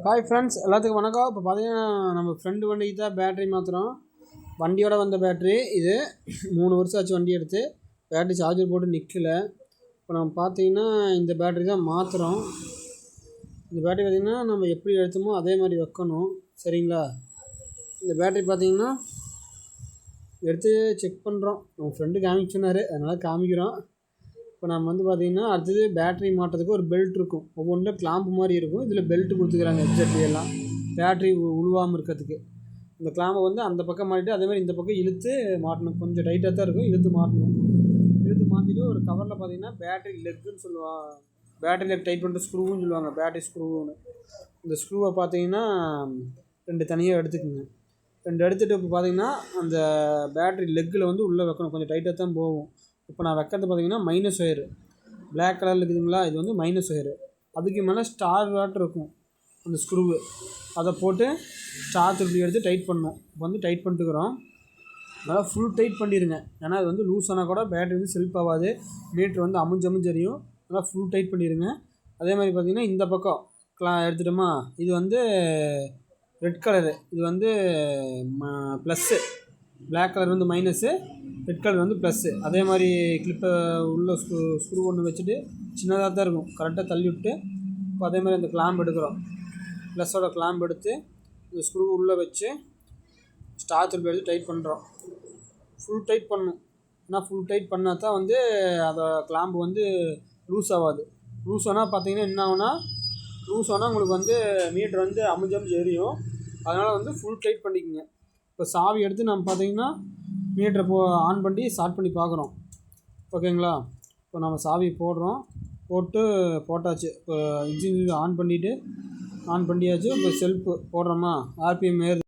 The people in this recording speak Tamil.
ஹாய் ஃப்ரெண்ட்ஸ், எல்லாத்துக்கும் வணக்கம். இப்போ பார்த்தீங்கன்னா நம்ம ஃப்ரெண்டு வண்டிக்கு தான் பேட்ரி மாற்றுறோம். வண்டியோட வந்த பேட்ரி இது 3 வருஷம் ஆச்சு வண்டி எடுத்து. பேட்ரி சார்ஜர் போட்டு நிற்கல. இப்போ நம்ம பார்த்தீங்கன்னா இந்த பேட்ரி தான் மாற்றுறோம். இந்த பேட்ரி பார்த்திங்கன்னா நம்ம எப்படி எடுத்தோமோ அதே மாதிரி வைக்கணும், சரிங்களா? இந்த பேட்ரி பார்த்திங்கன்னா எடுத்து செக் பண்ணுறோம். நம்ம ஃப்ரெண்டு காமிக்க சொன்னார், அதனால் காமிக்கிறோம். இப்போ நம்ம வந்து பார்த்திங்கன்னா அடுத்தது பேட்ரி மாட்டுறதுக்கு ஒரு பெல்ட் இருக்கும். ஒவ்வொன்றில் கிளாம்பு மாதிரி இருக்கும். இதில் பெல்ட் கொடுத்துக்கிறாங்க எல்லாம் பேட்ரி உழுவாமல் இருக்கிறதுக்கு. இந்த கிளாம்பை வந்து அந்த பக்கம் மாட்டிட்டு அதேமாதிரி இந்த பக்கம் இழுத்து மாட்டணும். கொஞ்சம் டைட்டாக தான் இருக்கும், இழுத்து மாட்டணும். இழுத்து மாட்டிட்டு ஒரு கவரில் பார்த்திங்கன்னா பேட்ரி லெக்குன்னு சொல்லுவாங்க, பேட்ரி லெக் டைட் பண்ணுற ஸ்க்ரூன்னு சொல்லுவாங்க, பேட்ரி ஸ்க்ரூன்னு. இந்த ஸ்க்ரூவை பார்த்தீங்கன்னா 2 தனியாக எடுத்துக்கோங்க. 2 எடுத்துகிட்டு இப்போ பார்த்தீங்கன்னா அந்த பேட்ரி லெக்கில் வந்து உள்ளே வைக்கணும். கொஞ்சம் டைட்டாக தான் போகும். இப்போ நான் வைக்கிறது பார்த்தீங்கன்னா மைனஸ் ஒயரு, பிளாக் கலரில் இருக்குதுங்களா, இது வந்து மைனஸ் ஒயரு. அதுக்கு மேலே ஸ்டார் வாட்டர் இருக்கும் அந்த ஸ்க்ரூவு, அதை போட்டு ஸ்டார் திருப்பி எடுத்து டைட் பண்ணணும். இப்போ வந்து டைட் பண்ணிட்டுக்கிறோம். நல்லா ஃபுல் டைட் பண்ணிடுங்க, ஏன்னா அது வந்து லூஸ் ஆனால் கூட பேட்ரி வந்து செல்ஃப் ஆகாது, மீட்ரு வந்து அமுஞ்சறியும். நல்லா ஃபுல் டைட் பண்ணிடுங்க. அதே மாதிரி பார்த்திங்கன்னா இந்த பக்கம் எடுத்துட்டோமா, இது வந்து ரெட் கலரு, இது வந்து ப்ளஸ்ஸு, பிளாக் கலர் வந்து மைனஸு, ரெட் கலர் வந்து ப்ளஸ்ஸு. அதே மாதிரி கிளிப்பை உள்ள ஸ்க்ரூ ஒன்று வச்சுட்டு சின்னதாக தான் இருக்கும், கரெக்டாக தள்ளி விட்டு இப்போ அதே மாதிரி அந்த கிளாம்ப் எடுக்கிறோம். ப்ளஸ்ஸோட கிளாம்ப் எடுத்து இந்த ஸ்க்ரூ உள்ளே வச்சு ஸ்டார் திருப்பி எடுத்து டைட் பண்ணுறோம். ஃபுல் டைட் பண்ணணும், ஏன்னா ஃபுல் டைட் பண்ணால் தான் வந்து அதை கிளாம்பு வந்து லூஸ் ஆகாது. லூஸ் ஆனால் பார்த்தீங்கன்னா என்ன ஆகுனா, லூஸ் ஆனால் உங்களுக்கு வந்து மீட்ரு வந்து அமுஞ்சு எரியும். அதனால் வந்து ஃபுல் டைட் பண்ணிக்கோங்க. இப்போ சாவி எடுத்து நம்ம பார்த்தீங்கன்னா மீட்டரை ஆன் பண்ணி ஸ்டார்ட் பண்ணி பார்க்குறோம், ஓகேங்களா? இப்போ நம்ம சாவி போடுறோம், போட்டாச்சு. இப்போ இன்ஜின் ஆன் பண்ணியாச்சு. இப்போ செல்ஃபு போடுறோமா, ஆர்பிஎம் ஏறுது.